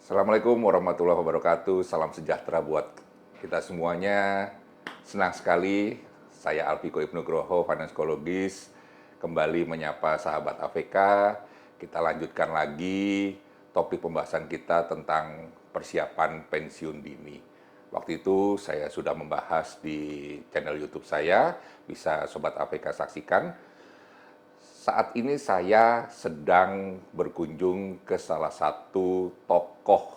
Assalamualaikum warahmatullahi wabarakatuh. Salam sejahtera buat kita semuanya. Senang sekali saya Alfiko Ibnugroho, finansiologis, kembali menyapa sahabat AVK. Kita lanjutkan lagi topik pembahasan kita tentang persiapan pensiun dini. Waktu itu saya sudah membahas di channel YouTube saya, bisa Sobat AVK saksikan. Saat ini saya sedang berkunjung ke salah satu tokoh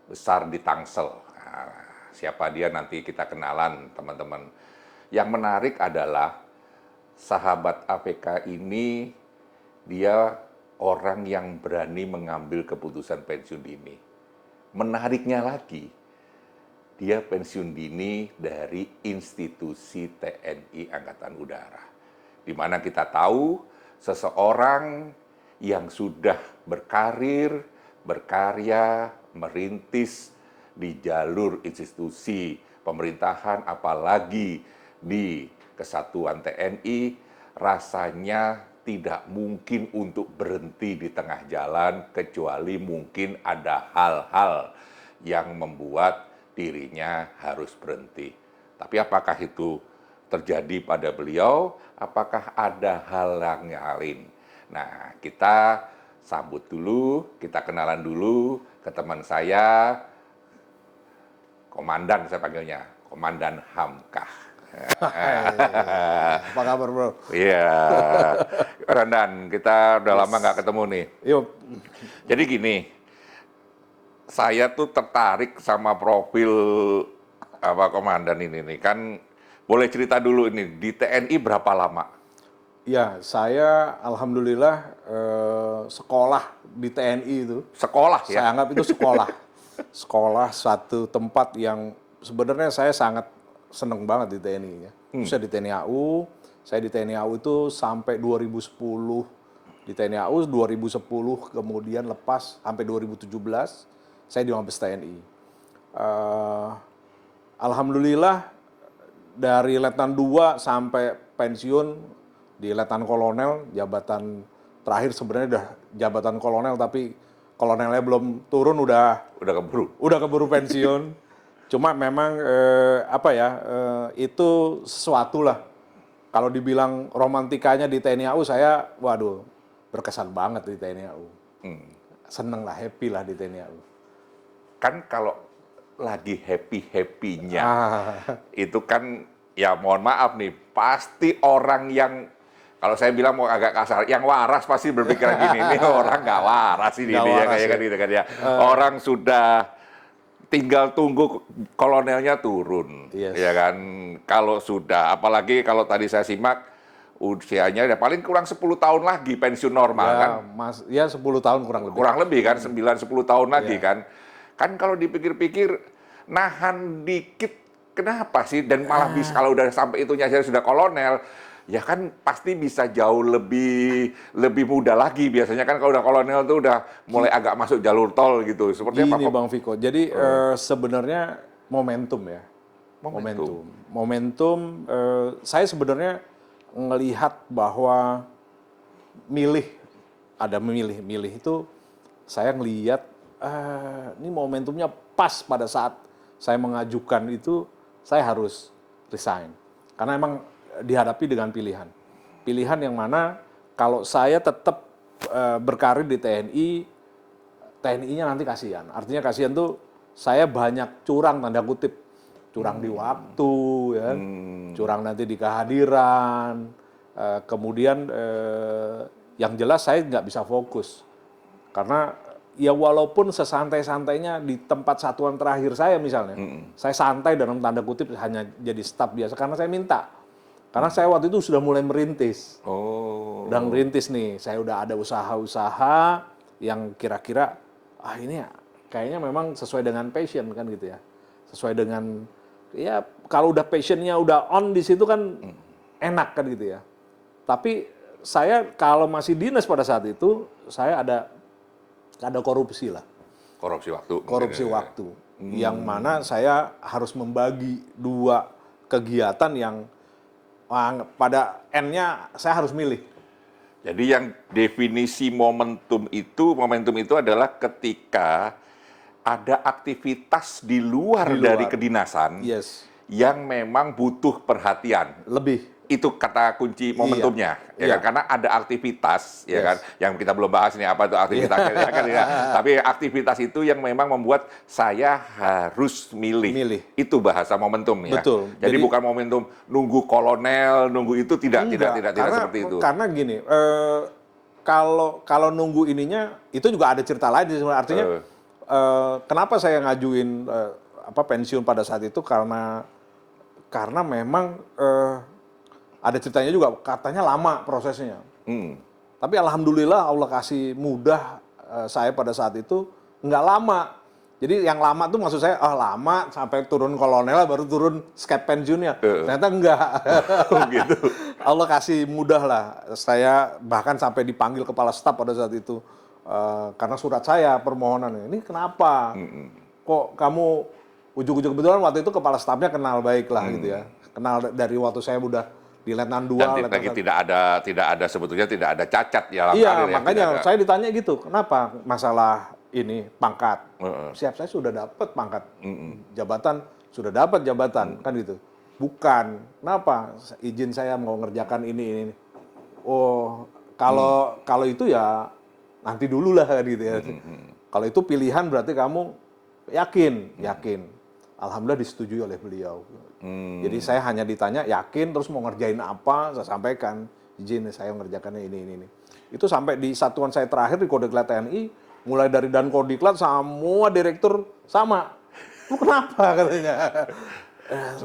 besar di Tangsel. Nah, siapa dia nanti kita kenalan, teman-teman. Yang menarik adalah sahabat AVK ini, dia orang yang berani mengambil keputusan pensiun dini. Menariknya lagi, dia pensiun dini dari institusi TNI Angkatan Udara. Di mana kita tahu seseorang yang sudah berkarir, berkarya, merintis di jalur institusi pemerintahan, apalagi di kesatuan TNI, rasanya tidak mungkin untuk berhenti di tengah jalan, kecuali mungkin ada hal-hal yang membuat dirinya harus berhenti. Tapi apakah itu terjadi pada beliau? Apakah ada hal yang lain? Nah, kita sambut dulu, kita kenalan dulu ke teman saya, Komandan saya panggilnya, Komandan Hamkah. Apa kabar, bro? Iya, Komandan, kita udah lama nggak ketemu nih. Yuk. Jadi gini, saya tuh tertarik sama profil Komandan ini nih, kan boleh cerita dulu ini, di TNI berapa lama? Ya, saya alhamdulillah sekolah di TNI itu. Sekolah ya? Saya anggap itu sekolah. Sekolah satu tempat yang sebenarnya saya sangat seneng banget di TNI ya. Saya di TNI AU, saya di TNI AU itu sampai 2010. Di TNI AU 2010 kemudian lepas sampai 2017 saya di Mabes TNI. Alhamdulillah dari Letnan 2 sampai pensiun di Letnan Kolonel, jabatan terakhir sebenarnya udah jabatan kolonel, tapi kolonelnya belum turun udah keburu pensiun. Cuma memang itu sesuatu lah. Kalau dibilang romantikanya di TNI AU, saya waduh berkesan banget di TNI AU. Seneng lah, happy lah di TNI AU. Kan kalau lagi happy-happynya, itu kan ya mohon maaf nih, pasti orang yang, kalau saya bilang mau agak kasar, yang waras pasti berpikiran gini, ini orang nggak waras ini, ya kayak gitu kan ya. Orang sudah tinggal tunggu kolonelnya turun, ya kan. Kalau sudah, apalagi kalau tadi saya simak, usianya ya paling kurang 10 tahun lagi pensiun normal ya, kan. Ya 10 tahun kurang lebih. Kurang lebih kan, 9-10 tahun lagi kan. Kan kalau dipikir-pikir, nahan dikit, kenapa sih? Dan malah bisa, kalau udah sampai itunya saya sudah kolonel, ya kan pasti bisa jauh lebih mudah lagi. Biasanya kan kalau udah kolonel tuh udah mulai agak masuk jalur tol gitu. Seperti apa? Gini Bang Viko, jadi sebenarnya momentum ya. Momentum, saya sebenarnya ngelihat bahwa milih itu, saya ngelihat ini momentumnya pas pada saat saya mengajukan itu, saya harus resign. Karena emang dihadapi dengan pilihan. Pilihan yang mana kalau saya tetap berkarir di TNI, TNI-nya nanti kasihan. Artinya kasihan tuh saya banyak curang, tanda kutip. Curang di waktu, ya. Curang nanti di kehadiran. Kemudian yang jelas saya nggak bisa fokus. Karena ya walaupun sesantai-santainya di tempat satuan terakhir saya misalnya, saya santai dalam tanda kutip hanya jadi staf biasa karena saya minta. Karena saya waktu itu sudah mulai merintis. Udah merintis nih, saya udah ada usaha-usaha yang kira-kira, ini ya kayaknya memang sesuai dengan passion kan gitu ya. Sesuai dengan, ya kalau udah passionnya udah on di situ kan enak kan gitu ya. Tapi saya kalau masih dinas pada saat itu, saya ada korupsi lah. Korupsi waktu. Yang mana saya harus membagi dua kegiatan yang pada N-nya saya harus milih. Jadi yang definisi momentum itu adalah ketika ada aktivitas di luar Di luar. dari kedinasan Yes. yang memang butuh perhatian. Lebih. Itu kata kunci momentumnya, ya Iya. kan? Karena ada aktivitas, ya Yes. kan? Yang kita belum bahas ini apa tuh aktivitasnya, ya kan? Ya. Tapi aktivitas itu yang memang membuat saya harus milih. Itu bahasa momentum, ya. Betul. Jadi Jadi bukan momentum nunggu kolonel, nunggu itu tidak seperti itu. Karena gini, kalau nunggu ininya itu juga ada cerita lain sebenarnya. Artinya kenapa saya ngajuin pensiun pada saat itu karena memang ada ceritanya juga, katanya lama prosesnya. Tapi alhamdulillah Allah kasih mudah saya pada saat itu nggak lama. Jadi yang lama tuh maksud saya, lama sampai turun kolonel baru turun skep pensiunnya. Ternyata enggak. Gitu. Allah kasih mudah lah. Saya bahkan sampai dipanggil kepala staf pada saat itu. Karena surat saya permohonan, ini kenapa? Kok kamu ujuk-ujuk, kebetulan waktu itu kepala stafnya kenal baik lah gitu ya. Kenal dari waktu saya udah di Letnan 2. Dan lagi tidak ada sebetulnya tidak ada cacat ya dalam Iya, karir, makanya tidak ada. saya ditanya gitu, kenapa masalah ini pangkat? Siap, saya sudah dapat pangkat, jabatan sudah dapat jabatan, kan gitu. Bukan, kenapa? Izin saya mau ngerjakan ini. Oh, kalau itu ya nanti dulu lah kan gitu ya. Kalau itu pilihan berarti kamu yakin. Alhamdulillah disetujui oleh beliau. Jadi saya hanya ditanya yakin, terus mau ngerjain apa, saya sampaikan izin saya mengerjakannya ini. Itu sampai di satuan saya terakhir di Kodiklat TNI, mulai dari Dankodiklat semua direktur sama. Lu kenapa katanya?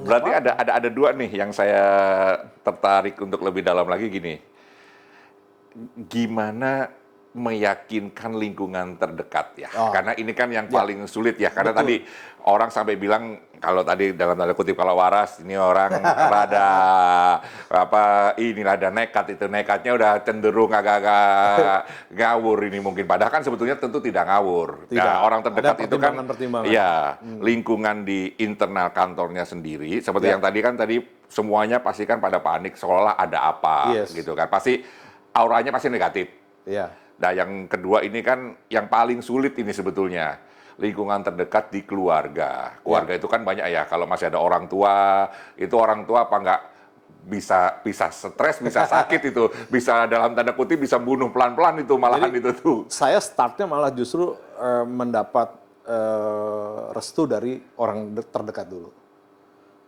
Berarti ada dua nih yang saya tertarik untuk lebih dalam lagi gini. Gimana meyakinkan lingkungan terdekat ya? Karena ini kan yang paling sulit ya. Karena tadi orang sampai bilang, kalau tadi dalam tanda kutip kalau waras, ini orang rada ada nekat, itu nekatnya udah cenderung agak-agak ngawur ini mungkin. Padahal kan sebetulnya tentu tidak ngawur. Tidak. Nah, orang terdekat Ada itu kan pertimbangan-pertimbangan. ya lingkungan di internal kantornya sendiri. Seperti yang tadi semuanya pasti kan pada panik seolah ada apa gitu kan. Pasti auranya pasti negatif. Iya. Nah, yang kedua ini kan yang paling sulit ini sebetulnya. Lingkungan terdekat di keluarga. Keluarga itu kan banyak ya. Kalau masih ada orang tua, itu orang tua apa nggak bisa stres, bisa sakit itu. Bisa dalam tanda kutip bisa bunuh pelan-pelan itu malahan. Jadi, itu tuh. Saya startnya malah justru mendapat restu dari orang terdekat dulu.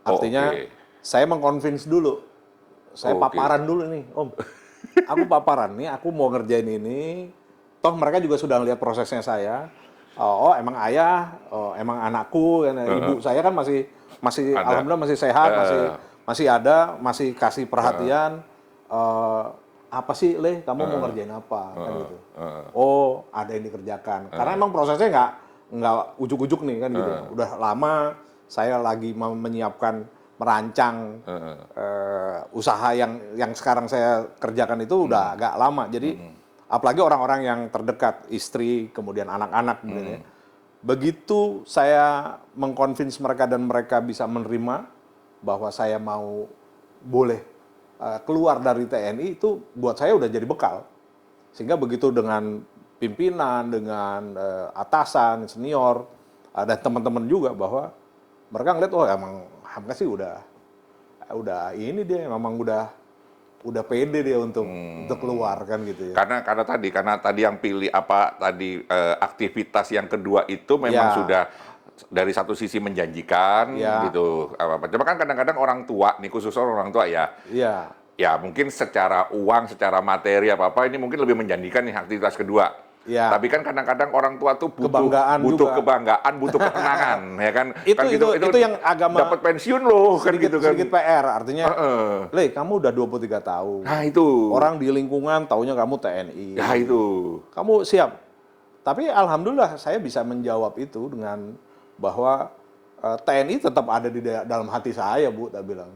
Artinya saya mengconvince dulu. Saya paparan dulu nih, Om. Aku paparan nih, aku mau ngerjain ini. Toh mereka juga sudah lihat prosesnya saya. Emang ayah, emang anakku, ibu saya kan masih alhamdulillah masih sehat, masih ada, masih kasih perhatian. Apa sih, Leh, kamu mau ngerjain apa? Kan gitu. Ada yang dikerjakan. Karena emang prosesnya nggak ujuk-ujuk nih kan gitu. Udah lama saya lagi menyiapkan, merancang usaha yang sekarang saya kerjakan itu udah agak lama. Jadi apalagi orang-orang yang terdekat, istri, kemudian anak-anak. Begitu saya mengconvince mereka dan mereka bisa menerima bahwa saya boleh keluar dari TNI, itu buat saya udah jadi bekal. Sehingga begitu dengan pimpinan, dengan atasan, senior, dan teman-teman juga, bahwa mereka ngeliat, emang Hamka sih udah ini dia, memang udah pede dia untuk keluar kan gitu ya. Karena tadi yang pilih aktivitas yang kedua itu memang sudah dari satu sisi menjanjikan gitu. Cuma kan kadang-kadang orang tua nih, khususnya orang tua ya mungkin secara uang, secara materi apa ini mungkin lebih menjanjikan nih aktivitas kedua. Tapi kan kadang-kadang orang tua tuh butuh kebanggaan, butuh ketenangan, ya kan? Itu yang agama dapat pensiun loh, kan gitu kan? Sedikit PR, artinya, Le, kamu udah 23 tahun. Nah itu. Orang di lingkungan taunya kamu TNI. Nah itu. Kamu siap. Tapi alhamdulillah saya bisa menjawab itu dengan bahwa TNI tetap ada di dalam hati saya, Bu, tak bilang.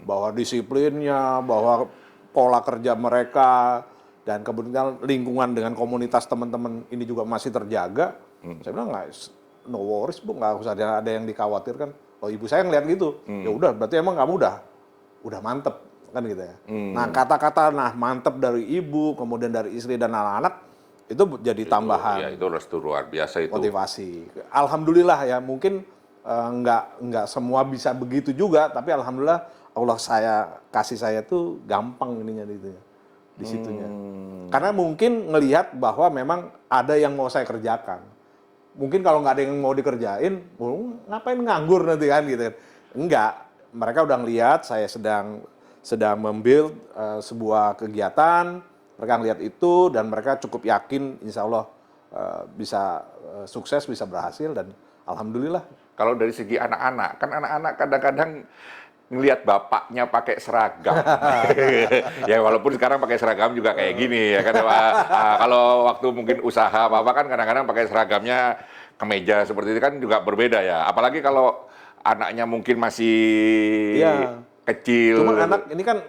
Bahwa disiplinnya, bahwa pola kerja mereka, dan kemudian lingkungan dengan komunitas teman-teman ini juga masih terjaga. Saya bilang, no worries, Bu, nggak usah ada yang dikhawatirkan. Ibu saya ngeliat gitu, ya udah, berarti emang kamu udah mantep, kan gitu ya. Nah, kata-kata mantep dari ibu, kemudian dari istri dan anak-anak, itu jadi tambahan Ya, itu restu luar biasa itu. motivasi. Alhamdulillah ya, mungkin nggak semua bisa begitu juga, tapi alhamdulillah Allah kasih saya tuh gampang ininya gitu ya, di situnya. Karena mungkin ngelihat bahwa memang ada yang mau saya kerjakan. Mungkin kalau nggak ada yang mau dikerjain, ngapain nganggur nanti kan gitu kan. Enggak, mereka udah ngelihat saya sedang membuild sebuah kegiatan, mereka ngelihat itu dan mereka cukup yakin insya Allah bisa sukses, bisa berhasil dan alhamdulillah. Kalau dari segi anak-anak, kan anak-anak kadang-kadang ngelihat bapaknya pakai seragam. Ya walaupun sekarang pakai seragam juga kayak gini ya kan. Kalau waktu mungkin usaha apa kan kadang-kadang pakai seragamnya kemeja seperti itu kan juga berbeda ya. Apalagi kalau anaknya mungkin masih Iya. kecil. Cuma anak ini kan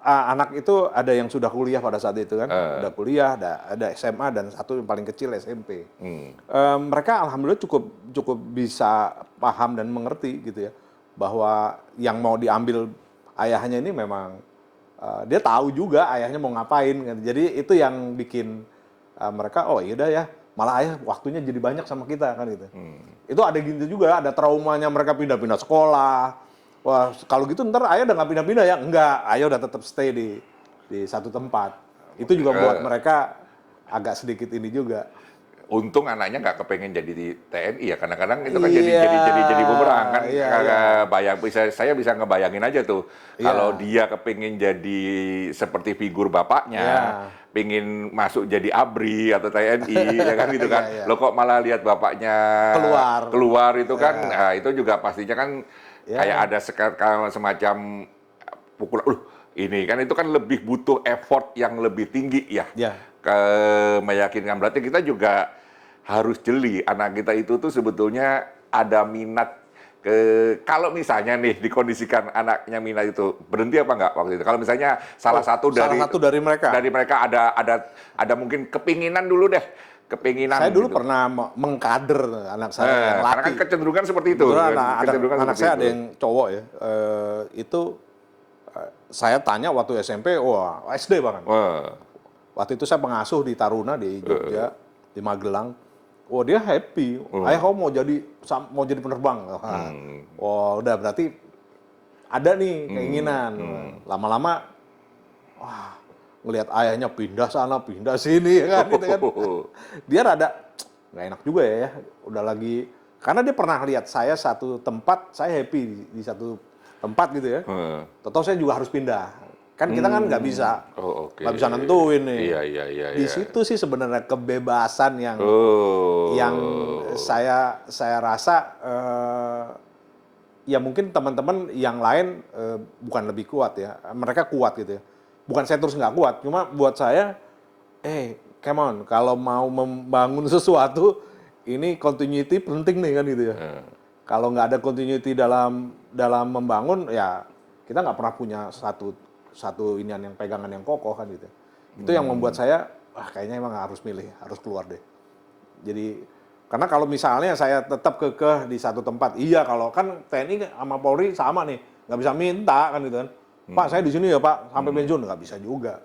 anak itu ada yang sudah kuliah pada saat itu kan, udah kuliah, ada SMA dan satu yang paling kecil SMP. Mereka alhamdulillah cukup bisa paham dan mengerti gitu ya, bahwa yang mau diambil ayahnya ini memang dia tahu juga ayahnya mau ngapain kan. Jadi itu yang bikin mereka oh yaudah ya, malah ayah waktunya jadi banyak sama kita kan gitu. Itu ada gitu juga, ada traumanya mereka pindah-pindah sekolah. Wah, kalau gitu ntar ayah udah nggak pindah-pindah ya? Enggak, ayah udah tetap stay di satu tempat. Itu juga buat mereka agak sedikit ini juga. Untung anaknya nggak kepengen jadi di TNI ya, kadang-kadang itu kan jadi bumerang kan. Saya bisa ngebayangin aja tuh kalau dia kepengen jadi seperti figur bapaknya, pengen masuk jadi ABRI atau TNI ya kan gitu kan. Lo kok malah lihat bapaknya keluar itu kan, nah, itu juga pastinya kan kayak ada semacam pukulan. Ini kan itu kan lebih butuh effort yang lebih tinggi ya. Meyakinkan berarti kita juga harus jeli anak kita itu tuh sebetulnya ada minat kalau misalnya nih dikondisikan anaknya minat itu berhenti apa enggak waktu itu kalau misalnya salah satu dari mereka ada mungkin kepinginan dulu deh saya dulu gitu. Pernah mengkader anak saya yang laki. Karena kan kecenderungan seperti itu. Anak saya ada yang cowok ya itu saya tanya waktu SMP SD bahkan. Waktu itu saya pengasuh di Taruna di Jogja, di Magelang. Dia happy. Ayah kamu mau jadi penerbang. Udah berarti ada nih keinginan. Lama-lama, ngelihat ayahnya pindah sana, pindah sini, kan, gitu kan. Dia rada nggak enak juga ya. Udah lagi, karena dia pernah lihat saya satu tempat, saya happy di satu tempat gitu ya. Tahu saya juga harus pindah. Kan kita kan nggak bisa, nggak bisa nentuin nih. Iya. Di situ sih sebenarnya kebebasan yang saya rasa ya mungkin teman-teman yang lain bukan lebih kuat ya, mereka kuat gitu ya. Bukan saya terus nggak kuat, cuma buat saya, come on, kalau mau membangun sesuatu ini continuity penting nih kan gitu ya. Kalau nggak ada continuity dalam membangun ya kita nggak pernah punya satu inian yang pegangan yang kokoh kan gitu. Itu yang membuat saya kayaknya emang harus milih, harus keluar deh. Jadi karena kalau misalnya saya tetap kekeh di satu tempat, iya kalau kan TNI sama Polri sama nih, nggak bisa minta kan gitu kan. Pak saya di sini ya Pak sampai pensiun nggak bisa juga.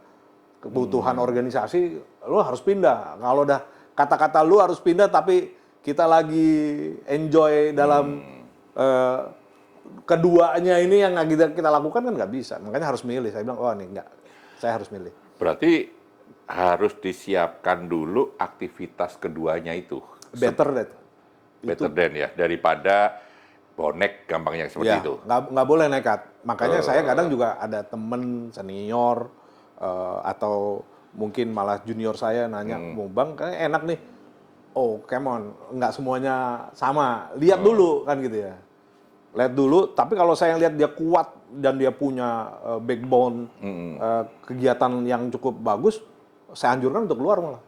Kebutuhan organisasi lu harus pindah. Kalau udah kata-kata lu harus pindah tapi kita lagi enjoy dalam keduanya ini yang kita lakukan kan nggak bisa. Makanya harus milih. Saya bilang, nih enggak. Saya harus milih. Berarti harus disiapkan dulu aktivitas keduanya itu. Better than ya. Daripada bonek gampangnya seperti itu. Nggak boleh nekat. Makanya saya kadang juga ada temen senior atau mungkin malah junior saya nanya, Bang, kayaknya enak nih. Come on. Nggak semuanya sama. Lihat dulu kan gitu ya. Lihat dulu, tapi kalau saya lihat dia kuat dan dia punya backbone, kegiatan yang cukup bagus, saya anjurkan untuk keluar malah.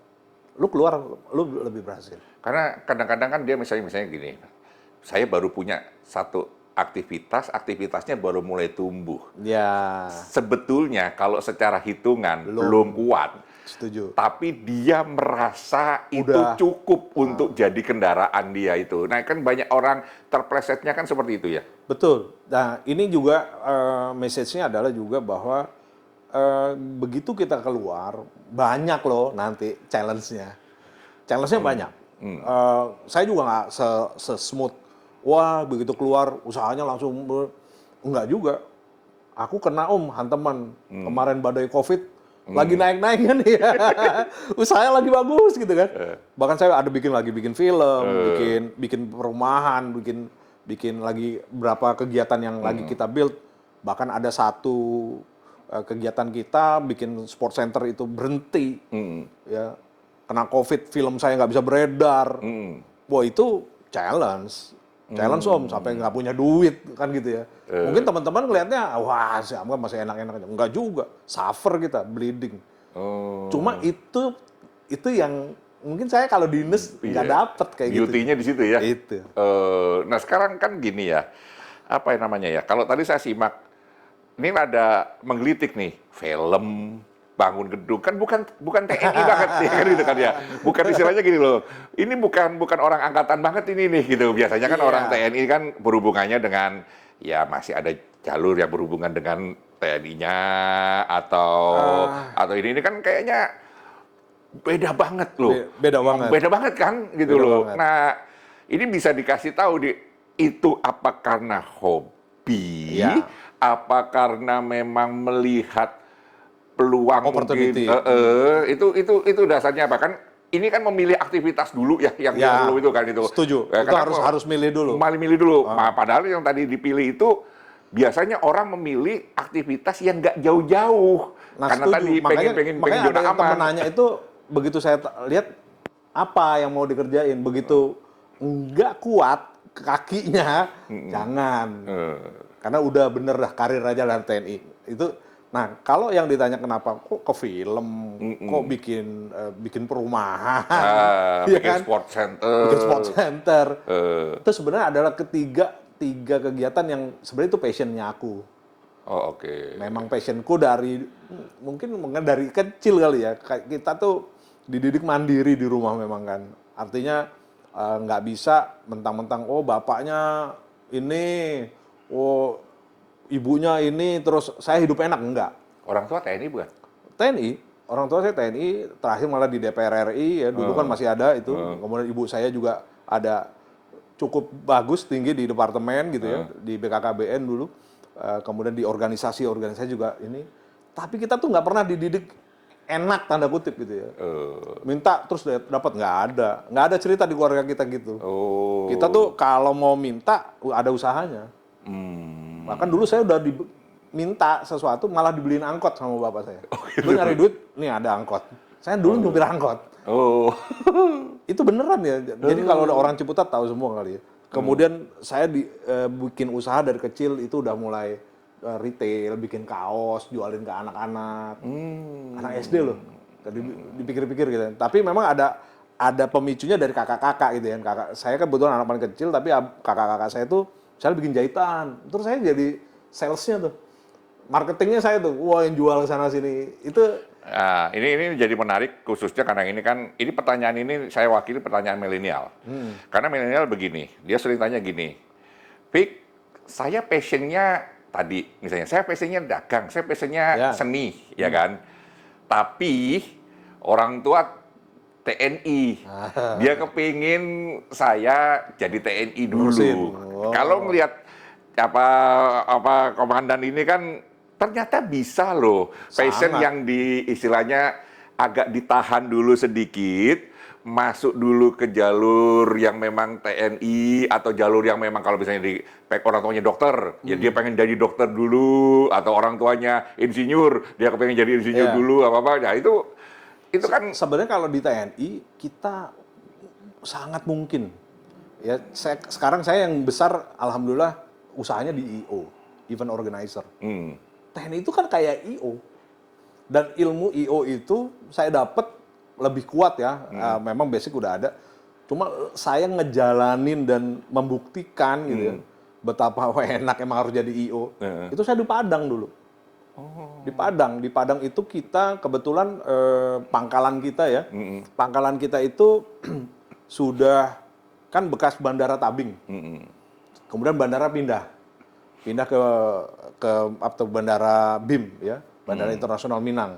Lu keluar, lu lebih berhasil. Karena kadang-kadang kan dia misalnya gini, saya baru punya satu aktivitasnya baru mulai tumbuh. Ya. Sebetulnya kalau secara hitungan belum kuat. Setuju. Tapi dia merasa itu cukup untuk jadi kendaraan dia itu. Nah kan banyak orang terplesetnya kan seperti itu ya. Betul. Nah ini juga message-nya adalah juga bahwa begitu kita keluar, banyak loh nanti challenge-nya. Challenge-nya banyak. Saya juga nggak se-smooth. Wah, begitu keluar, usahanya langsung... Enggak juga. Aku kena hanteman. Kemarin badai COVID, lagi naik-naiknya nih. Usahanya lagi bagus gitu kan. Bahkan saya ada bikin film, bikin perumahan, bikin lagi berapa kegiatan yang lagi kita build. Bahkan ada satu kegiatan kita bikin sport center itu berhenti, ya kena COVID, film saya nggak bisa beredar. Wah itu challenge sampai nggak punya duit kan gitu ya. Mungkin teman-teman ngelihatnya wah si Amga masih enak-enak aja, nggak juga, suffer kita, bleeding. Cuma itu yang mungkin saya kalau dinas nggak dapet kayak gitu. Guilty-nya di situ ya. Itu. Nah sekarang kan gini ya, apa yang namanya ya? Kalau tadi saya simak, ini ada menggelitik nih, film, bangun gedung, kan bukan TNI banget ya kan gitu kan ya. Bukan istilahnya gini loh. Ini bukan orang angkatan banget ini nih gitu. Biasanya kan orang TNI kan berhubungannya dengan ya masih ada jalur yang berhubungan dengan TNI-nya atau ini kan kayaknya beda banget loh. Beda banget. Beda banget kan gitu Beda loh. banget. Nah, ini bisa dikasih tahu itu apa karena hobi, apa karena memang melihat peluang Opportunity. mungkin, itu dasarnya apa kan? Ini kan memilih aktivitas dulu ya yang dulu itu kan itu. Setuju. Ya, Itu harus milih dulu. Milih dulu. Nah, padahal yang tadi dipilih itu biasanya orang memilih aktivitas yang nggak jauh-jauh. Nah, Karena setuju. tadi Makanya pengen ada zona yang aman. temen nanya itu begitu saya lihat apa yang mau dikerjain, begitu nggak kuat kakinya, jangan. Karena udah bener dah karir aja lah TNI. Itu. Nah, kalau yang ditanya kenapa kok ke film, kok bikin perumahan, ya bikin kan? sport center. Bikin sport center. Itu sebenarnya adalah tiga kegiatan yang sebenarnya itu passionnya aku. Oh, oke. Memang passionku mungkin dari kecil kali ya. Kita tuh dididik mandiri di rumah memang kan. Artinya nggak bisa mentang-mentang bapaknya ini, ibunya ini, terus saya hidup enak, enggak. Orang tua TNI bukan? TNI, orang tua saya TNI, terakhir malah di DPR RI ya, dulu kan masih ada itu. Kemudian ibu saya juga ada cukup bagus, tinggi di departemen gitu ya, di BKKBN dulu. Kemudian di organisasi juga ini. Tapi kita tuh nggak pernah dididik enak tanda kutip gitu ya. Minta terus dapat, nggak ada cerita di keluarga kita gitu. Kita tuh kalau mau minta ada usahanya. Bahkan dulu saya udah diminta sesuatu malah dibeliin angkot sama bapak saya. Lu nyari duit, nih ada angkot. Saya dulu nyupir angkot. Itu beneran ya. Jadi kalau ada orang Ciputat tahu semua kali ya. Kemudian saya bikin usaha dari kecil itu udah mulai retail, bikin kaos, jualin ke anak-anak. Anak SD loh. Tadi dipikir-pikir gitu. Tapi memang ada pemicunya dari kakak-kakak gitu ya. Kakak saya kan kebetulan anak paling kecil, tapi kakak-kakak saya tuh saya bikin jahitan. Terus saya jadi salesnya tuh. Marketingnya saya tuh, yang jual ke sana sini. Itu Nah, ini jadi menarik khususnya karena ini pertanyaan ini saya wakili pertanyaan milenial. Karena milenial begini, dia sering tanya gini, Pik, saya passionnya tadi, misalnya saya passionnya dagang, saya passionnya seni, ya kan? Tapi orang tua TNI, dia kepingin saya jadi TNI dulu. Kalau melihat apa komandan ini kan ternyata bisa loh, passion yang istilahnya agak ditahan dulu sedikit, masuk dulu ke jalur yang memang TNI atau jalur yang memang kalau misalnya orang tuanya dokter, ya dia pengen jadi dokter dulu, atau orang tuanya insinyur, dia kepengen jadi insinyur dulu, apa-apa. Nah, itu kan sebenarnya kalau di TNI kita sangat mungkin. Ya, sekarang saya yang besar alhamdulillah usahanya di IO, event organizer. TNI itu kan kayak IO. Dan ilmu IO itu saya dapat lebih kuat ya. Memang basic udah ada. Cuma saya ngejalanin dan membuktikan gitu ya. Betapa enak emang harus jadi IO. Itu saya di Padang dulu. Di Padang itu kita kebetulan pangkalan kita ya. Pangkalan kita itu sudah kan bekas Bandara Tabing. Kemudian bandara pindah ke Bandara BIM ya. Bandara Internasional Minang.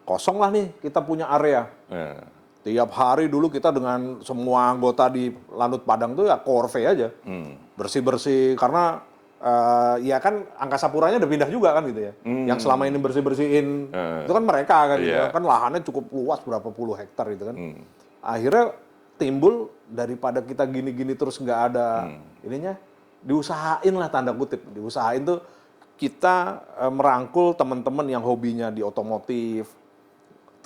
Kosong lah nih, kita punya area. Tiap hari dulu kita dengan semua anggota di Lanut Padang tuh ya korve aja. Bersih-bersih, karena ya kan Angkasa Puranya udah pindah juga kan gitu ya. Yang selama ini bersih-bersihin, itu kan mereka kan gitu. Kan lahannya cukup luas, berapa puluh hektar gitu kan. Akhirnya timbul, daripada kita gini-gini terus nggak ada ininya, diusahain lah tanda kutip. Diusahain tuh kita merangkul teman-teman yang hobinya di otomotif,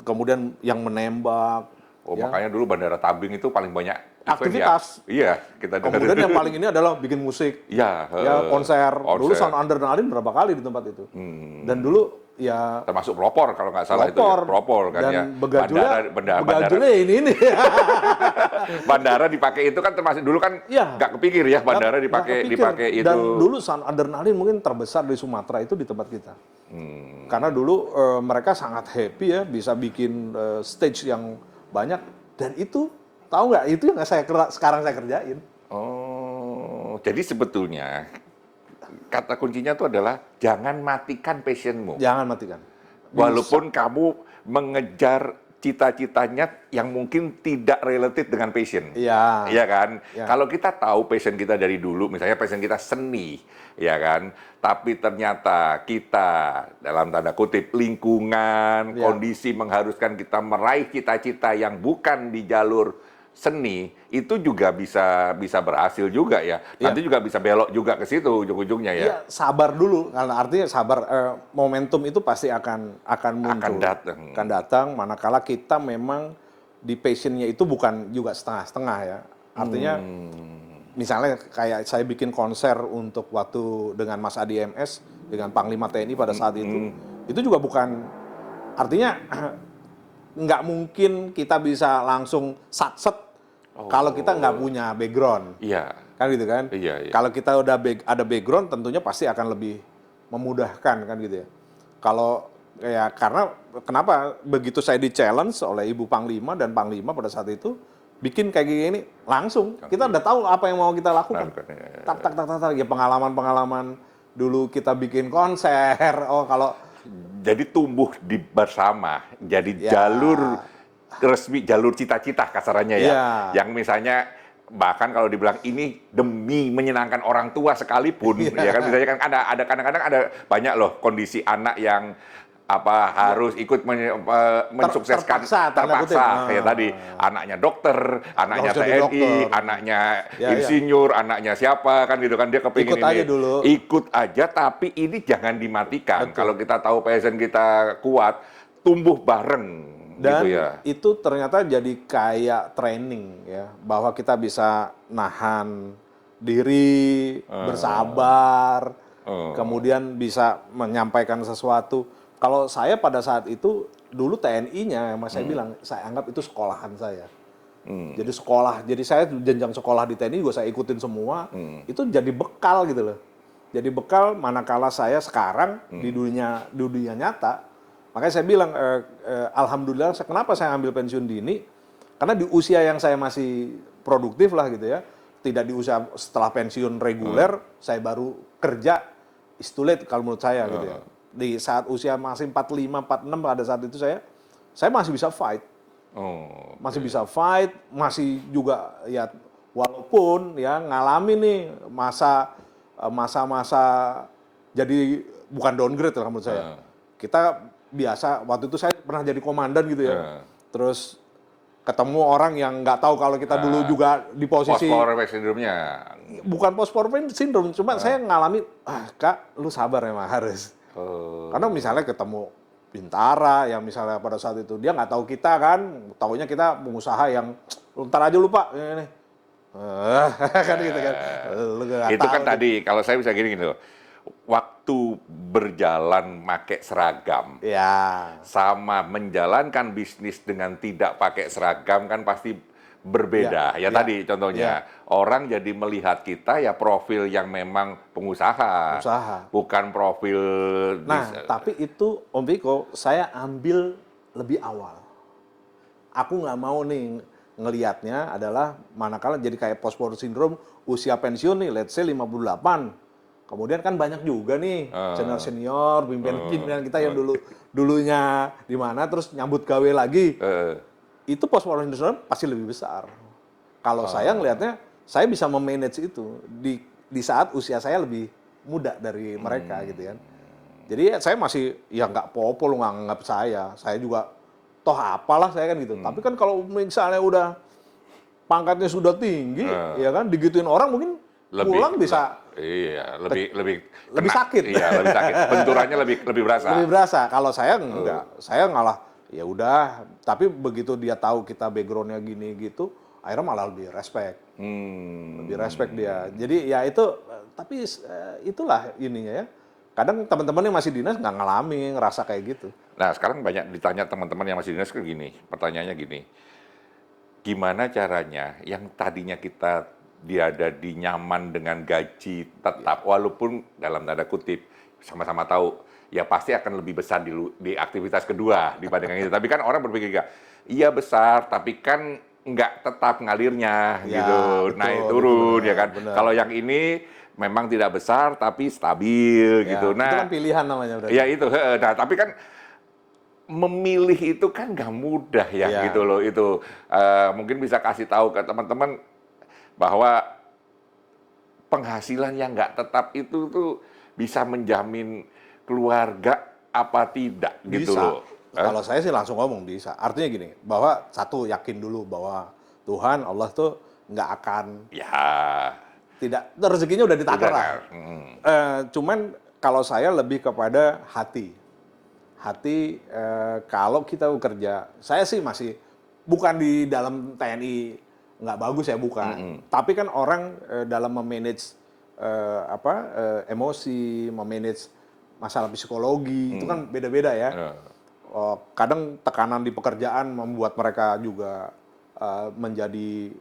kemudian yang menembak. Makanya dulu Bandara Tabing itu paling banyak aktivitas. Iya, kita dengar. Kemudian yang paling ini adalah bikin musik. Ya, konser. Dulu Sound Adrenaline berapa kali di tempat itu. Dan dulu ya termasuk pelopor kalau nggak salah itu ya. Pelopor kan dan ya. Begajulnya ini. Bandara dipakai itu kan termasuk dulu kan nggak kepikir ya bandara dipakai itu. Dan dulu Sound Adrenaline mungkin terbesar di Sumatera itu di tempat kita. Karena dulu mereka sangat happy ya bisa bikin stage yang banyak, dan itu tahu nggak, itu yang sekarang saya kerjain. Jadi sebetulnya kata kuncinya itu adalah jangan matikan passionmu. Jangan matikan. Walaupun kamu mengejar cita-citanya yang mungkin tidak related dengan passion. Iya. Iya kan? Ya. Kalau kita tahu passion kita dari dulu, misalnya passion kita seni, ya kan? Tapi ternyata kita, dalam tanda kutip, lingkungan, kondisi mengharuskan kita meraih cita-cita yang bukan di jalur seni, itu juga bisa berhasil juga ya. Nanti juga bisa belok juga ke situ ujung-ujungnya ya. Iya, sabar dulu. Karena artinya sabar, momentum itu pasti akan muncul. Akan datang, manakala kita memang di passionnya itu bukan juga setengah-setengah ya. Artinya, misalnya kayak saya bikin konser untuk waktu dengan Mas Adi MS, dengan Panglima TNI pada saat itu juga bukan, artinya nggak mungkin kita bisa langsung satset kalau kita nggak punya background. Iya. Kan gitu kan? Iya. Kalau kita udah ada background, tentunya pasti akan lebih memudahkan kan gitu ya. Kalau ya karena kenapa begitu saya di-challenge oleh Ibu Panglima dan Panglima pada saat itu bikin kayak gini langsung kita udah tahu apa yang mau kita lakukan. Tak ya, pengalaman dulu kita bikin konser. Kalau jadi tumbuh bersama, jadi jalur resmi, jalur cita-cita kasarannya ya. Yang misalnya bahkan kalau dibilang ini demi menyenangkan orang tua sekalipun, ya kan misalnya kan ada kadang-kadang ada banyak loh kondisi anak yang harus ikut mensukseskan terpaksa ya tadi, anaknya dokter, anaknya TNI, anaknya insinyur, anaknya siapa kan gitu kan, dia kepingin ikut aja, tapi ini jangan dimatikan. Kalau kita tahu passion kita kuat, tumbuh bareng. Dan gitu ya. Itu ternyata jadi kayak training ya, bahwa kita bisa nahan diri, bersabar, kemudian bisa menyampaikan sesuatu. Kalau saya pada saat itu dulu TNI-nya, saya bilang saya anggap itu sekolahan saya. Jadi jadi saya jenjang sekolah di TNI juga saya ikutin semua. Itu jadi bekal gitu loh. Jadi bekal manakala saya sekarang di dunia nyata. Makanya saya bilang, alhamdulillah, kenapa saya ambil pensiun dini? Karena di usia yang saya masih produktif lah gitu ya. Tidak di usia setelah pensiun reguler, saya baru kerja, is too late kalau menurut saya gitu ya. Di saat usia masih 45, 46 pada saat itu saya masih bisa fight. Masih bisa fight, masih juga ya walaupun ya ngalamin nih masa-masa jadi bukan downgrade lah menurut saya. Kita biasa, waktu itu saya pernah jadi komandan gitu ya. Terus ketemu orang yang nggak tahu kalau kita dulu juga di posisi post-war syndrome-nya. Bukan post-war syndrome, cuma saya ngalami, Kak, lu sabar emang harus. Karena misalnya ketemu Bintara yang misalnya pada saat itu dia nggak tahu kita kan, taunya kita pengusaha yang ntar aja lupa ini. Kan gitu kan. Itu kan tadi kalau saya bisa gini loh. Waktu berjalan pakai seragam, sama menjalankan bisnis dengan tidak pakai seragam kan pasti berbeda. Tadi contohnya orang jadi melihat kita ya profil yang memang pengusaha, bukan profil. Tapi itu Om Viko saya ambil lebih awal. Aku nggak mau nih ngelihatnya adalah manakala jadi kayak post-war syndrome, usia pensiun nih, let's say 58. Kemudian kan banyak juga nih senior-senior, pimpinan kita yang dulunya di mana terus nyambut gawe lagi. Itu post war internasional pasti lebih besar. Kalau saya ngelihatnya, saya bisa memanage itu di saat usia saya lebih muda dari mereka gitu kan. Jadi saya masih ya nggak popo lu nganggap saya juga toh apalah saya kan gitu. Tapi kan kalau misalnya udah pangkatnya sudah tinggi, ya kan digituin orang mungkin pulang bisa lebih sakit. Iya, lebih sakit. Benturannya lebih berasa. Lebih berasa. Kalau saya enggak, saya ngalah ya udah. Tapi begitu dia tahu kita backgroundnya gini gitu, akhirnya malah lebih respect. Lebih respect dia. Jadi ya itu, tapi itulah ininya ya. Kadang teman-teman yang masih dinas nggak ngalami ngerasa kayak gitu. Nah, sekarang banyak ditanya teman-teman yang masih dinas kayak gini. Pertanyaannya gini, gimana caranya yang tadinya kita dia ada di nyaman dengan gaji tetap, walaupun dalam tanda kutip sama-sama tahu ya pasti akan lebih besar di aktivitas kedua dibandingkan itu. Tapi kan orang berpikir iya besar, tapi kan nggak tetap ngalirnya Ya, gitu, betul, naik turun betul, ya kan. benar. Kalau yang ini memang tidak besar tapi stabil Ya, gitu. itu kan pilihan namanya berarti. Ya itu. Nah, tapi kan memilih itu kan nggak mudah ya Iya. gitu loh itu. Mungkin bisa kasih tahu ke teman-teman bahwa penghasilan yang nggak tetap itu tuh bisa menjamin keluarga apa tidak gitu Bisa. loh. Kalau saya sih langsung ngomong bisa. Artinya gini, bahwa satu yakin dulu bahwa Tuhan Allah tuh nggak akan Ya. tidak rezekinya udah ditakar lah. Cuman kalau saya lebih kepada hati. Hati kalau kita bekerja, saya sih masih bukan di dalam TNI nggak bagus ya bukan. Tapi kan orang dalam memanage emosi, memanage masalah psikologi itu kan beda-beda ya. Kadang tekanan di pekerjaan membuat mereka juga menjadi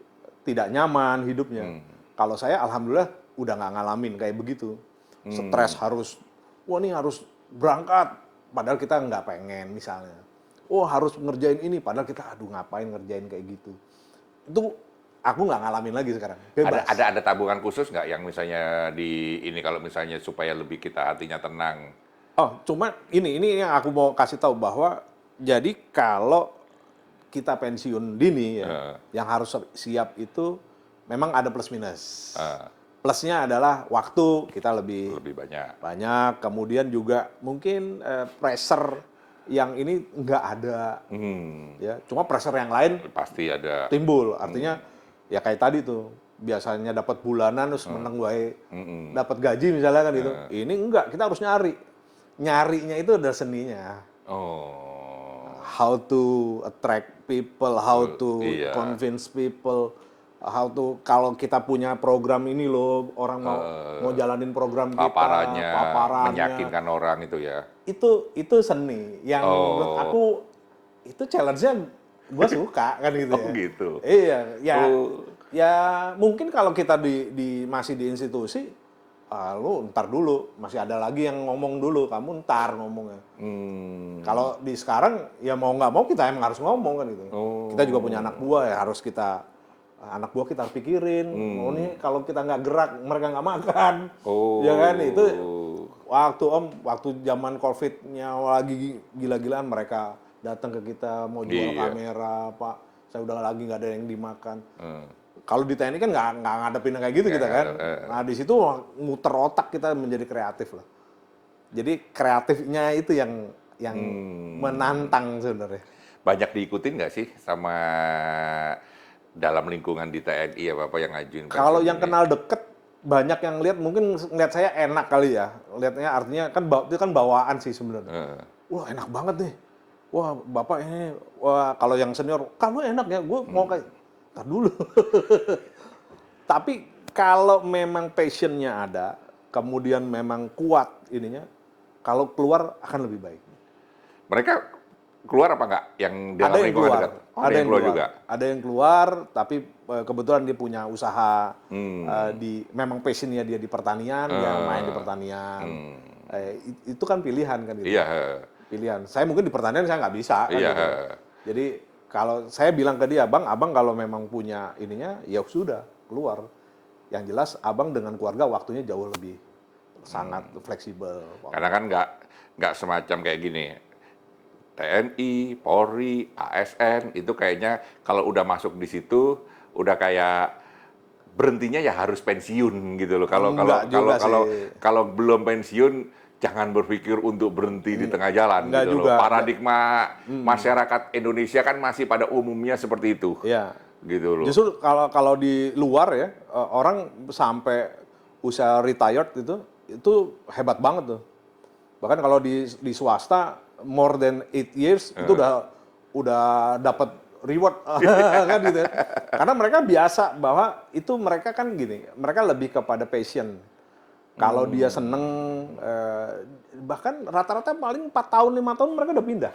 tidak nyaman hidupnya. Kalau saya alhamdulillah udah nggak ngalamin kayak begitu. Stres harus, wah ini harus berangkat, padahal kita nggak pengen misalnya. Oh harus ngerjain ini, padahal kita aduh ngapain ngerjain kayak gitu. Itu aku nggak ngalamin lagi sekarang. Bebas. Ada tabungan khusus nggak yang misalnya di ini kalau misalnya supaya lebih kita hatinya tenang? Oh, cuma ini yang aku mau kasih tahu bahwa jadi kalau kita pensiun dini ya, yang harus siap itu memang ada plus minus. Plusnya adalah waktu kita lebih banyak, kemudian juga mungkin pressure yang ini nggak ada, ya. Cuma pressure yang lain Pasti ada. timbul. Artinya ya kayak tadi tuh biasanya dapat bulanan terus menang wae dapat gaji misalnya kan gitu. Ini enggak, kita harus nyarinya itu ada seninya. How to attract people, how to convince people, how to kalau kita punya program ini loh orang mau jalanin program kita, Paparannya, paparannya, meyakinkan orang itu ya. Itu seni yang menurut aku itu challenge-nya gue suka kan gitu ya. Gitu. Iya, ya mungkin kalau kita masih di institusi, lu ntar dulu, masih ada lagi yang ngomong dulu, kamu ntar ngomongnya. Kalau di sekarang ya mau nggak mau kita emang harus ngomong kan gitu. Kita juga punya anak buah ya harus anak buah kita harus pikirin. Oh nih kalau kita nggak gerak mereka nggak makan. Ya kan itu waktu zaman COVID-nya lagi gila-gilaan mereka datang ke kita mau jual kamera, Pak. Saya udah lagi nggak ada yang dimakan. Kalau di TNI kan nggak ngadepin kayak gitu kita kan. Nah di situ muter otak kita menjadi kreatif lah. Jadi kreatifnya itu yang menantang sebenarnya. Banyak diikutin nggak sih sama dalam lingkungan di TNI ya Bapak yang ngajuin? Kalau yang kenal deket banyak yang lihat mungkin ngeliat saya enak kali ya. Lihatnya artinya kan itu kan bawaan sih sebenarnya. Wah enak banget nih. Wah Bapak ini, wah kalau yang senior, kamu enak ya, gue mau kayak, tar dulu. Tapi kalau memang passionnya ada, kemudian memang kuat ininya, kalau keluar akan lebih baik. Mereka keluar apa enggak yang dalam lingkungan dekat? Ada yang keluar juga? Ada yang keluar, tapi kebetulan dia punya usaha, memang passionnya dia di pertanian, dia main di pertanian. Itu kan pilihan kan gitu. Iya. Pilihan. Saya mungkin di pertanian saya nggak bisa. Kan gitu. Jadi kalau saya bilang ke dia, abang kalau memang punya ininya, ya sudah keluar. Yang jelas abang dengan keluarga waktunya jauh lebih sangat fleksibel. Karena kan nggak semacam kayak gini. TNI, Polri, ASN itu kayaknya kalau udah masuk di situ udah kayak berhentinya ya harus pensiun gitu loh. Kalau Enggak juga sih. kalau belum pensiun jangan berpikir untuk berhenti di tengah jalan Enggak gitu juga. loh. Paradigma masyarakat Indonesia kan masih pada umumnya seperti itu. Iya. Gitu loh. Justru kalau di luar ya, orang sampai usia retired itu hebat banget tuh. Bahkan kalau di swasta more than 8 years itu udah dapat reward kan gitu ya. Karena mereka biasa bahwa itu mereka kan gini, mereka lebih kepada passion. Kalau dia seneng, bahkan rata-rata paling 4 tahun 5 tahun mereka udah pindah.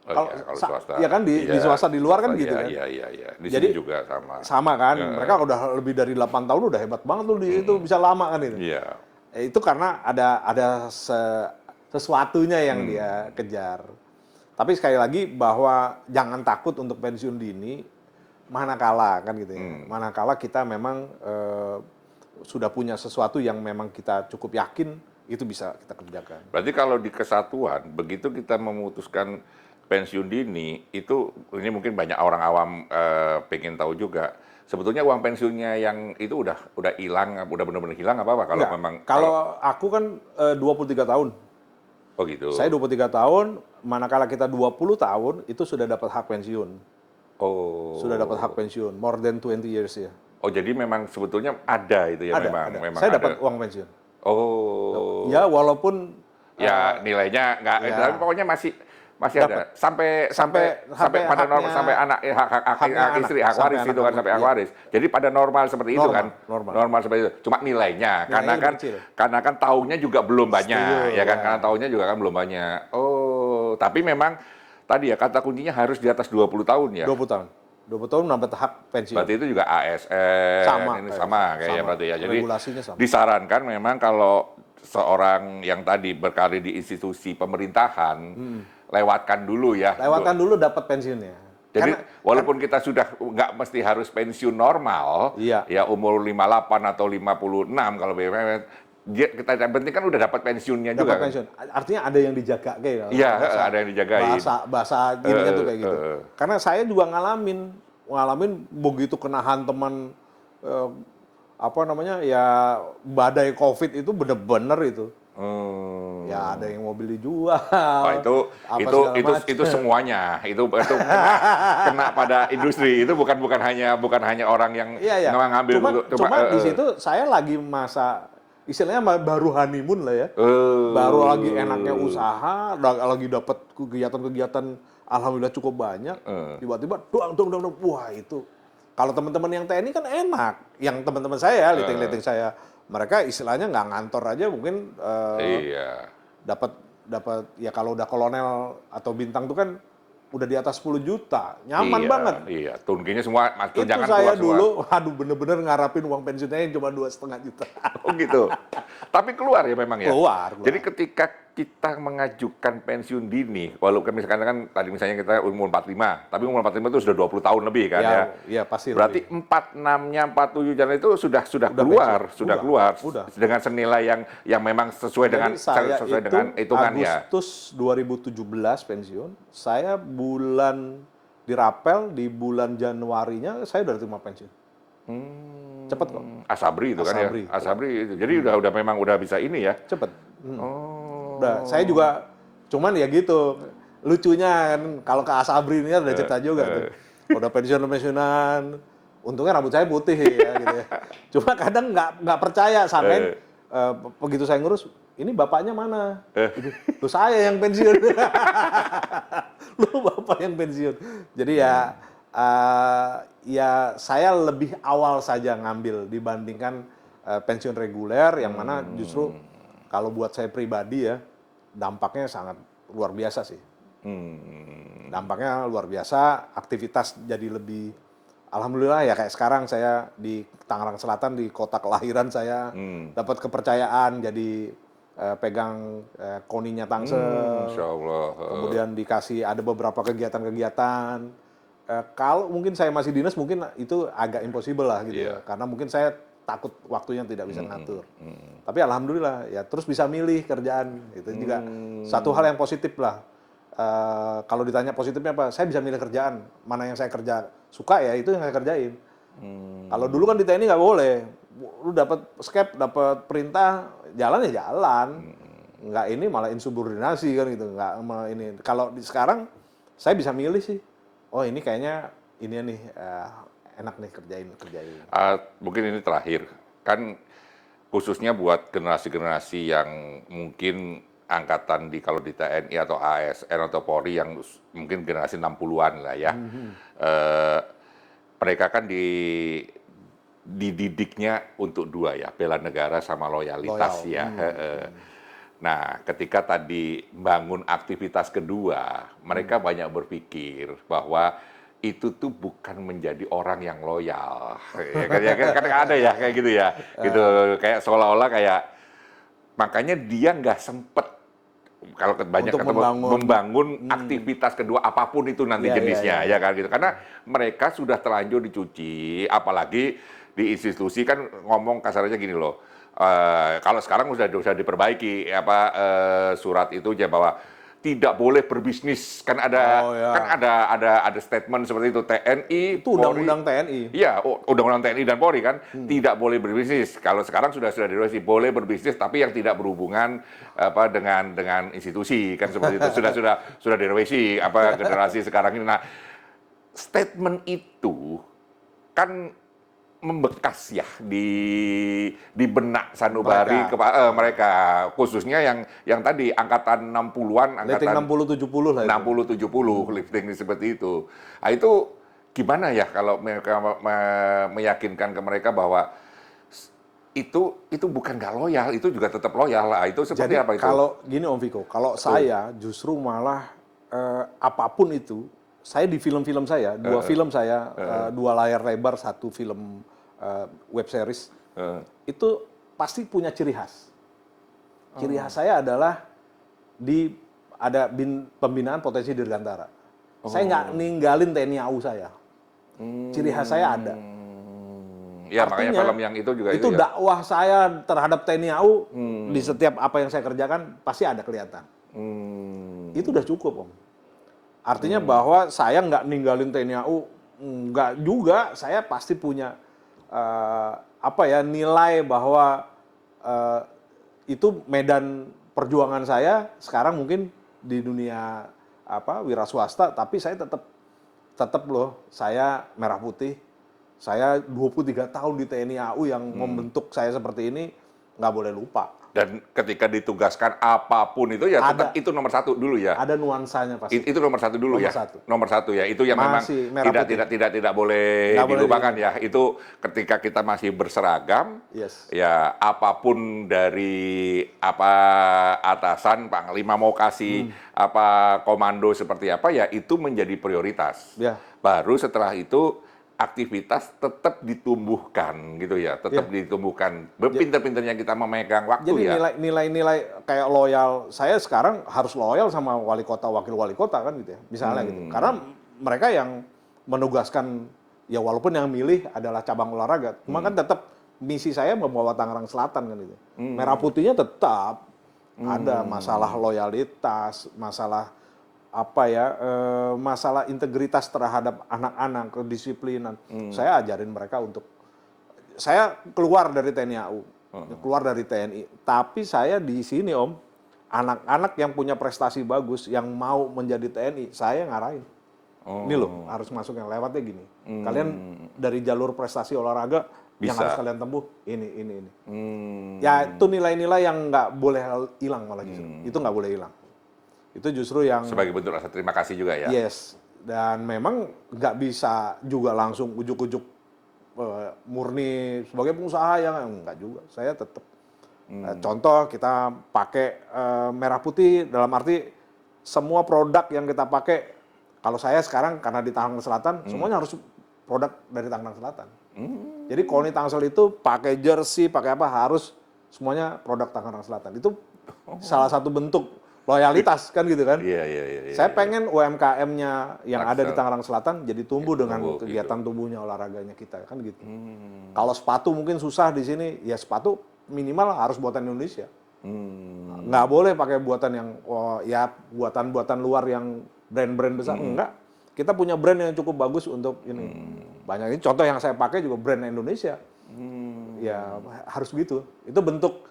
Oh, kalau swasta. Ya kan di swasta di luar kan swasta, gitu iya, kan. Iya. Di Jadi, sini juga sama. Sama kan, mereka udah lebih dari 8 tahun udah hebat banget tuh di itu bisa lama kan itu. Iya. Itu karena ada sesuatunya yang dia kejar. Tapi sekali lagi bahwa jangan takut untuk pensiun dini, manakala kan gitu ya. Manakala kita memang sudah punya sesuatu yang memang kita cukup yakin itu bisa kita kerjakan. Berarti kalau di kesatuan, begitu kita memutuskan pensiun dini, itu ini mungkin banyak orang awam pengen tahu juga. Sebetulnya uang pensiunnya yang itu udah hilang, udah benar-benar hilang apa kalau Enggak, memang kalau aku kan 23 tahun. oh gitu. Saya 23 tahun, manakala kita 20 tahun itu sudah dapat hak pensiun. Oh. Sudah dapat hak pensiun, more than 20 years ya. Oh, jadi memang sebetulnya ada itu ya Ada. memang Saya ada. dapat uang pensiun. Oh. Ya walaupun Ya nilainya nggak, ya. tapi pokoknya masih ada sampai pada normal, haknya- sampai anak haknya hak istri, anak, hak sampai waris anak itu kan anak, sampai hak iya. waris. Jadi pada normal seperti itu kan, Normal. seperti itu. Cuma nilainya Nilainya kecil. karena kan tahunnya juga belum banyak, Setuju, ya kan? ya. Karena tahunnya juga kan belum banyak. Oh, tapi memang tadi ya kata kuncinya harus di atas 20 tahun ya. 20 tahun. 20 tahun dapat hak pensiun. Berarti itu juga ASN, Sama, ini kayak- sama kayaknya sama. berarti ya. Jadi Regulasinya sama. disarankan memang kalau seorang yang tadi berkarir di institusi pemerintahan, lewatkan dulu ya. Lewatkan dulu dapat pensiunnya. Jadi Karena- walaupun kita sudah nggak mesti harus pensiun normal, Iya. ya umur 58 atau 56 kalau BUMN, kita yang penting kan udah dapat pensiunnya juga. dapat Kan? pensiun. Artinya ada yang dijaga kayak. Iya, ada yang dijagain. Bahasa ininya tuh kayak gitu. Karena saya juga ngalamin begitu kena hantaman apa namanya ya badai COVID itu bener-bener itu. Ya ada yang mobil dijual. Oh, apa segala macam. itu semuanya. Itu kena pada industri. Itu bukan hanya orang yang Iya. ngambil Cuma di situ saya lagi masa istilahnya baru honeymoon lah ya. Oh. Baru lagi enaknya usaha, lagi dapat kegiatan-kegiatan alhamdulillah cukup banyak. Tiba-tiba doang. Wah, itu kalau teman-teman yang TNI kan enak. Yang teman-teman saya, liting-liting saya, mereka istilahnya nggak ngantor aja mungkin Iya. dapat ya kalau udah kolonel atau bintang tuh kan udah di atas 10 juta. Nyaman banget. Iya, tunkinya semua, Itu tunjangan saya keluar semua. dulu, aduh bener-bener ngarapin uang pensiunnya yang cuma 2,5 juta. Oh gitu. Tapi keluar ya memang ya? Keluar. Jadi ketika kita mengajukan pensiun dini, walaupun misalkan kan tadi misalnya kita umur 45, tapi umur 45 itu sudah 20 tahun lebih kan ya? Iya pasti. Berarti lebih. 46-nya 47 jalan itu sudah Udah keluar, pensiun. sudah Udah, keluar udah. dengan senilai yang memang sesuai Jadi saya dengan hitungan ya. Agustus 2017 pensiun, saya bulan dirapel di bulan Januarinya saya udah terima pensiun. Cepet kok. Asabri itu Asabri. kan ya. Asabri itu. Jadi udah memang udah bisa ini ya. Cepet. Oh. Udah, saya juga cuman ya gitu. Lucunya kan kalau ke Asabri ini ada cerita juga tuh. Udah pensiunan, untungnya rambut saya putih ya gitu ya. Cuma kadang nggak percaya sampai begitu saya ngurus, ini bapaknya mana? Lu saya yang pensiun. Lu bapak yang pensiun. Jadi ya saya lebih awal saja ngambil dibandingkan pensiun reguler yang mana justru kalau buat saya pribadi ya dampaknya sangat luar biasa sih. Dampaknya luar biasa, aktivitas jadi lebih, alhamdulillah ya kayak sekarang saya di Tangerang Selatan di kota kelahiran saya dapat kepercayaan jadi pegang koninya Tangsel. Insya Allah. Kemudian dikasih ada beberapa kegiatan-kegiatan. Kalau mungkin saya masih dinas mungkin itu agak impossible lah gitu ya. Karena mungkin saya takut waktunya tidak bisa ngatur. Tapi alhamdulillah ya terus bisa milih kerjaan. Itu juga satu hal yang positif lah. Kalau ditanya positifnya apa, saya bisa milih kerjaan. Mana yang saya kerja suka ya itu yang saya kerjain. Kalau dulu kan di TNI nggak boleh. Lu dapat skep, dapat perintah, jalan ya jalan. Nggak ini malah insubordinasi kan gitu. Nggak ini. Kalau sekarang saya bisa milih sih. Oh ini kayaknya ini nih enak nih kerjain. Mungkin ini terakhir, kan khususnya buat generasi-generasi yang mungkin angkatan kalau di TNI atau ASN atau Polri yang mungkin generasi 60-an lah ya. Mereka kan dididiknya untuk dua ya, bela negara sama loyalitas ya. Nah, ketika tadi bangun aktivitas kedua, mereka banyak berpikir bahwa itu tuh bukan menjadi orang yang loyal. Kan ada ya kayak gitu ya. Gitu kayak seolah-olah kayak makanya dia nggak sempet kalau banyak Untuk ketemu membangun aktivitas kedua apapun itu nanti jenisnya ya kan gitu. Karena mereka sudah terlanjur dicuci, apalagi di institusi kan ngomong kasarnya gini loh. Kalau sekarang sudah diperbaiki surat itu aja bahwa tidak boleh berbisnis kan ada statement seperti itu TNI Itu undang-undang TNI. Iya, undang-undang TNI dan Polri kan tidak boleh berbisnis. Kalau sekarang sudah direvisi boleh berbisnis tapi yang tidak berhubungan dengan institusi kan seperti itu sudah direvisi generasi sekarang ini. Nah, statement itu kan membekas ya di benak sanubari mereka khususnya yang tadi angkatan 60-an angkatan 60-70 lah itu. 60-70 lifting seperti itu. Nah, itu gimana ya kalau mereka meyakinkan ke mereka bahwa itu bukan nggak loyal, itu juga tetap loyal lah. Itu seperti Jadi, apa itu? kalau gini Om Viko, kalau saya justru malah apapun itu, saya di film-film saya, dua film saya, dua layar lebar, satu film web series, itu pasti punya ciri khas. Ciri khas saya adalah ada pembinaan potensi dirgantara. Saya nggak ninggalin TNI AU saya. Ciri khas saya ada. Ya, Artinya, makanya film yang itu juga itu ya. dakwah saya terhadap TNI AU di setiap apa yang saya kerjakan pasti ada kelihatan. Itu udah cukup, Om. Artinya bahwa saya nggak ninggalin TNI AU, nggak juga. Saya pasti punya nilai bahwa itu medan perjuangan saya sekarang mungkin di dunia wira swasta, tapi saya tetap loh, saya merah putih. Saya 23 tahun di TNI AU yang membentuk saya seperti ini, nggak boleh lupa. Dan ketika ditugaskan apapun itu ya tetap itu nomor satu dulu ya. Ada nuansanya pasti. Itu nomor satu dulu ya. Nomor satu ya. Itu yang masih memang tidak boleh dilupakan ya. Itu ketika kita masih berseragam, ya apapun dari atasan Panglima mau kasih komando seperti apa ya itu menjadi prioritas. Baru setelah itu aktivitas tetap ditumbuhkan gitu ya, tetap ditumbuhkan. Pinter-pinternya kita memegang waktu jadi ya. Jadi nilai-nilai kayak loyal, saya sekarang harus loyal sama wali kota, wakil wali kota kan gitu ya, misalnya gitu. Karena mereka yang menugaskan, ya walaupun yang milih adalah cabang olahraga, cuma kan tetap misi saya membawa Tangerang Selatan kan gitu. Merah putihnya tetap ada masalah loyalitas, masalah masalah integritas terhadap anak-anak, kedisiplinan. Saya ajarin mereka saya keluar dari TNI AU, keluar dari TNI. Tapi saya di sini Om, anak-anak yang punya prestasi bagus, yang mau menjadi TNI, saya ngarahin. Ini loh, harus masuk yang lewatnya gini. Kalian dari jalur prestasi olahraga, yang harus kalian tempuh, ini. Ya itu nilai-nilai yang nggak boleh hilang malah justru. Itu nggak boleh hilang. Itu justru yang sebagai bentuk rasa terima kasih juga ya. Yes, dan memang nggak bisa juga langsung ujuk-ujuk murni sebagai pengusaha yang enggak juga. Saya tetap contoh kita pakai merah putih dalam arti semua produk yang kita pakai. Kalau saya sekarang karena di Tangerang Selatan semuanya harus produk dari Tangerang Selatan. Jadi Koni Tangsel itu pakai jersey, pakai apa harus semuanya produk Tangerang Selatan. Itu salah satu bentuk loyalitas kan gitu kan. Iya. Saya pengen UMKM-nya yang ada di Tangsel. Tangerang Selatan jadi tumbuh dengan tumbuh, kegiatan tumbuhnya olahraganya kita kan gitu. Kalau sepatu mungkin susah di sini, ya sepatu minimal harus buatan Indonesia. Nggak boleh pakai buatan yang ya buatan-buatan luar yang brand-brand besar, enggak. Kita punya brand yang cukup bagus untuk ini. Banyak ini contoh yang saya pakai juga brand Indonesia. Ya harus gitu. Itu bentuk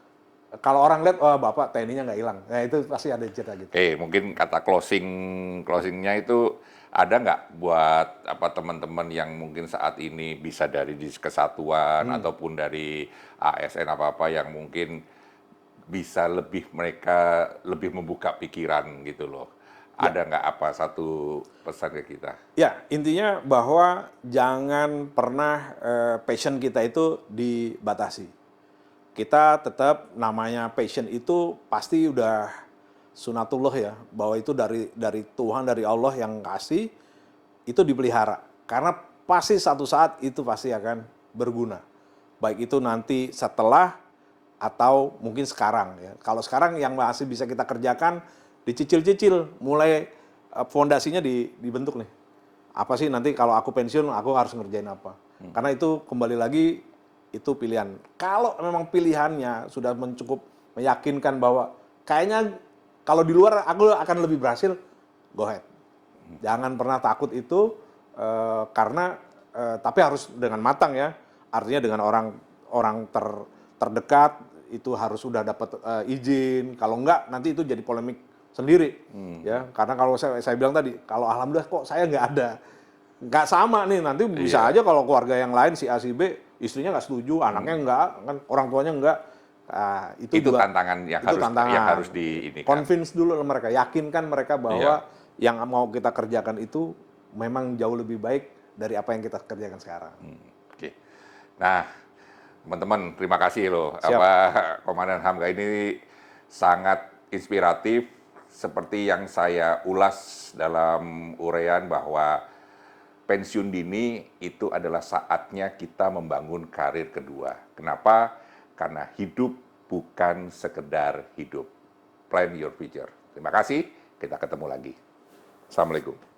kalau orang lihat, wah Bapak TNI-nya nggak hilang. Nah itu pasti ada cerita gitu. Mungkin kata closingnya itu ada nggak buat apa teman-teman yang mungkin saat ini bisa dari kesatuan ataupun dari ASN apa-apa yang mungkin bisa mereka lebih membuka pikiran gitu loh. Ada nggak apa satu pesan ke kita? Ya, intinya bahwa jangan pernah passion kita itu dibatasi. Kita tetap namanya passion itu pasti udah sunatullah ya, bahwa itu dari Tuhan, dari Allah yang kasih, itu dipelihara. Karena pasti satu saat itu pasti akan berguna. Baik itu nanti setelah atau mungkin sekarang ya. Kalau sekarang yang masih bisa kita kerjakan dicicil-cicil, mulai fondasinya dibentuk nih. Apa sih nanti kalau aku pensiun aku harus ngerjain apa? Karena itu kembali lagi itu pilihan. Kalau memang pilihannya sudah mencukup meyakinkan bahwa kayaknya kalau di luar aku akan lebih berhasil, go ahead. Jangan pernah takut itu karena tapi harus dengan matang ya. Artinya dengan orang terdekat itu harus sudah dapat izin. Kalau enggak nanti itu jadi polemik sendiri ya. Karena kalau saya bilang tadi, kalau alhamdulillah kok saya nggak ada. Nggak sama nih, nanti bisa aja kalau keluarga yang lain si A si B istrinya nggak setuju, anaknya nggak, kan orang tuanya nggak. Itu juga, tantangan yang harus di ini kan. Convince dulu mereka, yakinkan mereka bahwa yang mau kita kerjakan itu memang jauh lebih baik dari apa yang kita kerjakan sekarang. Oke. Nah, teman-teman, terima kasih loh. Siap. Komandan Hamka ini sangat inspiratif seperti yang saya ulas dalam uraian bahwa pensiun dini itu adalah saatnya kita membangun karir kedua. Kenapa? Karena hidup bukan sekedar hidup. Plan your future. Terima kasih, kita ketemu lagi. Assalamualaikum.